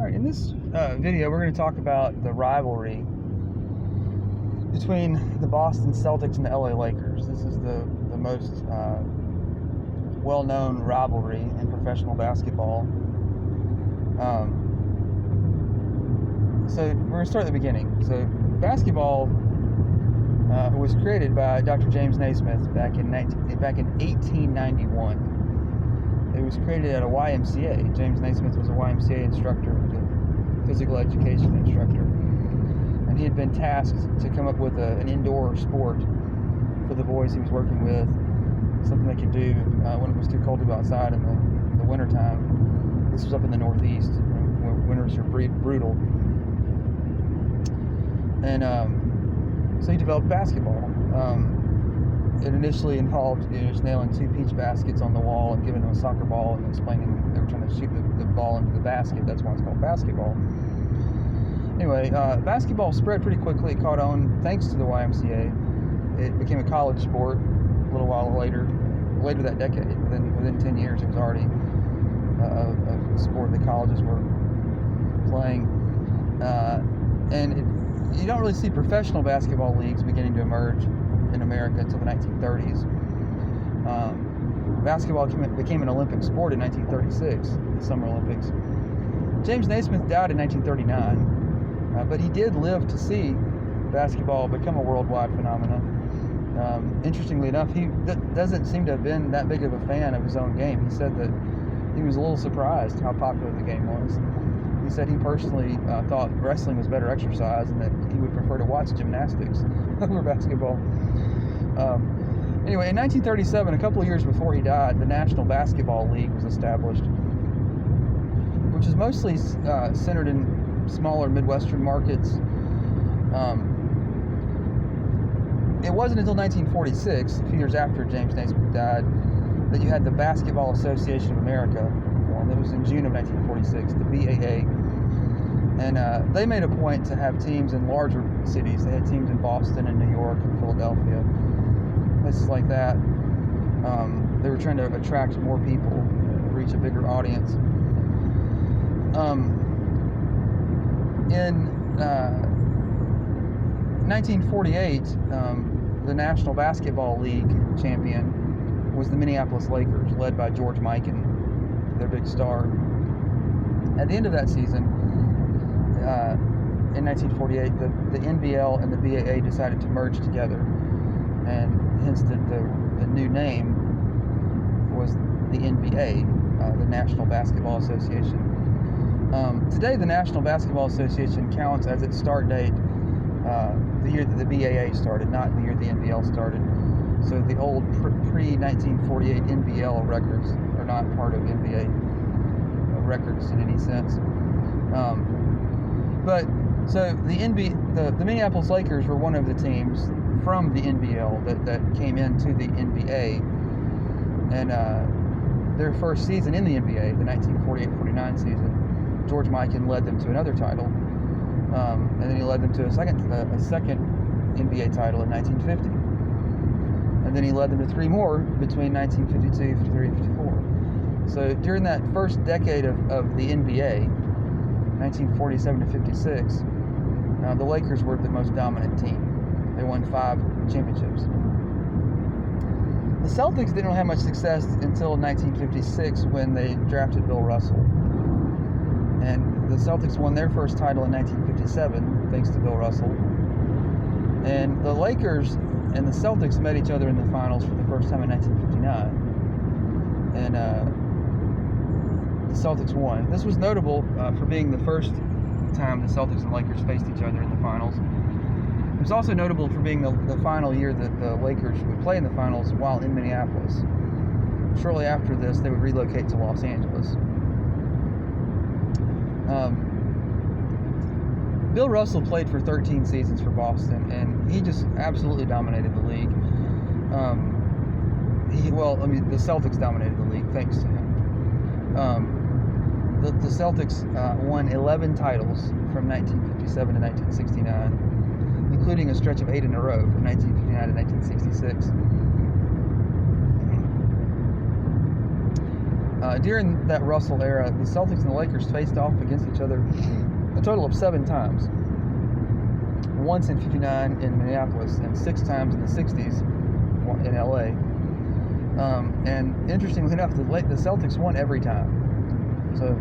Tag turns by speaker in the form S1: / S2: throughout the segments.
S1: Alright, in this video we're going to talk about the rivalry between the Boston Celtics and the LA Lakers. This is the most well-known rivalry in professional basketball. So we're going to start at the beginning. So basketball was created by Dr. James Naismith back in 1891. It was created at a YMCA. James Naismith was a YMCA instructor, was a physical education instructor, and he had been tasked to come up with an indoor sport for the boys he was working with, something they could do when it was too cold to go outside in the wintertime. This was up in the Northeast, where winters are brutal. And so he developed basketball. It initially involved just nailing 2 peach baskets on the wall and giving them a soccer ball and explaining they were trying to shoot the ball into the basket. That's why it's called basketball. Anyway, basketball spread pretty quickly. It caught on thanks to the YMCA. It became a college sport a little while later that decade. Within 10 years, it was already a sport that colleges were playing. You don't really see professional basketball leagues beginning to emerge in America until the 1930s. Basketball became an Olympic sport in 1936, the Summer Olympics. James Naismith died in 1939, but he did live to see basketball become a worldwide phenomenon. Interestingly enough, he doesn't seem to have been that big of a fan of his own game. He said that he was a little surprised how popular the game was. He said he personally thought wrestling was better exercise and that he would prefer to watch gymnastics over basketball. Anyway, in 1937, a couple of years before he died, the National Basketball League was established, which is mostly centered in smaller Midwestern markets. It wasn't until 1946, a few years after James Naismith died, that you had the Basketball Association of America formed. It was in June of 1946, the BAA. And they made a point to have teams in larger cities. They had teams in Boston and New York and Philadelphia, places like that. They were trying to attract more people, reach a bigger audience. In 1948, the National Basketball League champion was the Minneapolis Lakers, led by George Mikan, their big star. At the end of that season, in 1948, the NBL and the BAA decided to merge together, and hence the new name was the NBA, the National Basketball Association. Today, the National Basketball Association counts as its start date the year that the BAA started, not the year the NBL started. So the old pre-1948 NBL records are not part of NBA records in any sense. So the Minneapolis Lakers were one of the teams from the NBL that came into the NBA, and their first season in the NBA, the 1948-49 season, George Mikan led them to another title, and then he led them to a second NBA title in 1950, and then he led them to 3 more between 1952, 53, and 54. So during that first decade of the NBA, 1947 to 56, the Lakers were the most dominant team. They won 5 championships. The Celtics didn't have much success until 1956 when they drafted Bill Russell. And the Celtics won their first title in 1957 thanks to Bill Russell. And the Lakers and the Celtics met each other in the finals for the first time in 1959. And the Celtics won. This was notable for being the first time the Celtics and Lakers faced each other in the finals. It was also notable for being the final year that the Lakers would play in the finals while in Minneapolis. Shortly after this, they would relocate to Los Angeles. Bill Russell played for 13 seasons for Boston, and he just absolutely dominated the league. The Celtics dominated the league thanks to him. The Celtics won 11 titles from 1957 to 1969, including a stretch of 8 in a row from 1959 to 1966. During that Russell era, the Celtics and the Lakers faced off against each other a total of 7 times. Once in '59 in Minneapolis, and 6 times in the '60s in LA. And interestingly enough, the Celtics won every time. So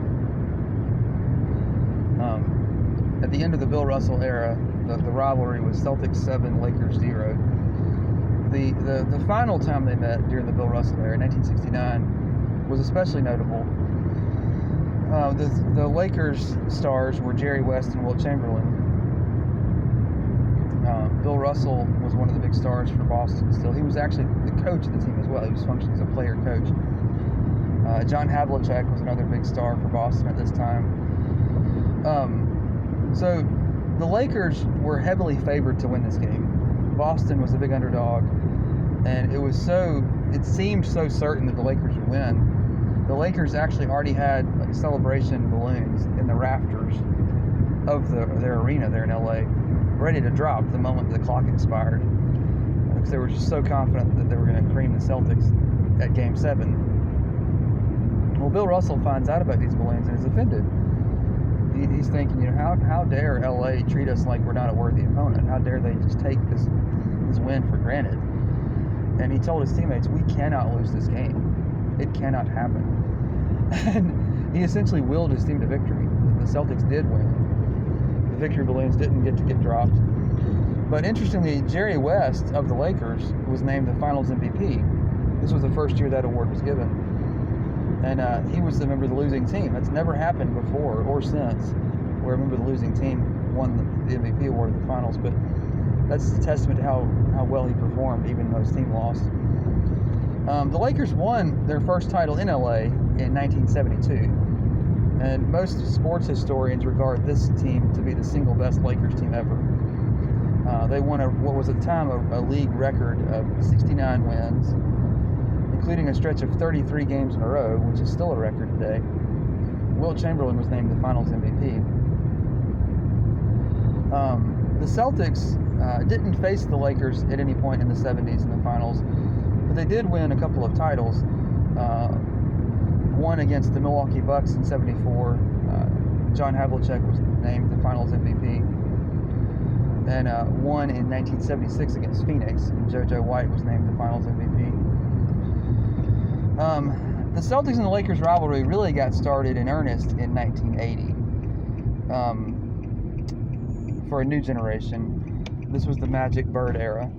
S1: at the end of the Bill Russell era, the rivalry was Celtics 7, Lakers 0. The final time they met during the Bill Russell era, 1969, was especially notable. The Lakers stars were Jerry West and Wilt Chamberlain. Bill Russell was one of the big stars for Boston still. He was actually the coach of the team as well. He was functioning as a player coach. John Havlicek was another big star for Boston at this time. So the Lakers were heavily favored to win this game. Boston was a big underdog, and it seemed so certain that the Lakers would win. The Lakers actually already had celebration balloons in the rafters of their arena there in LA, ready to drop the moment the clock expired, because they were just so confident that they were going to cream the Celtics at Game 7. Well, Bill Russell finds out about these balloons and is offended. He's thinking, how dare LA treat us like we're not a worthy opponent? How dare they just take this win for granted? And he told his teammates, we cannot lose this game. It cannot happen. And he essentially willed his team to victory. The Celtics did win. The victory balloons didn't get dropped. But interestingly, Jerry West of the Lakers was named the Finals MVP. This was the first year that award was given. And he was the member of the losing team. That's never happened before or since, where a member of the losing team won the MVP award at the finals. But that's a testament to how well he performed, even though his team lost. The Lakers won their first title in LA in 1972. And most sports historians regard this team to be the single best Lakers team ever. They won what was at the time a league record of 69 wins, including a stretch of 33 games in a row, which is still a record today. Wilt Chamberlain was named the Finals MVP. The Celtics didn't face the Lakers at any point in the 70s in the finals, but they did win a couple of titles. One against the Milwaukee Bucks in '74. John Havlicek was named the Finals MVP. And one in 1976 against Phoenix, and JoJo White was named the Finals MVP. The Celtics and the Lakers rivalry really got started in earnest in 1980. For a new generation, this was the Magic Bird era.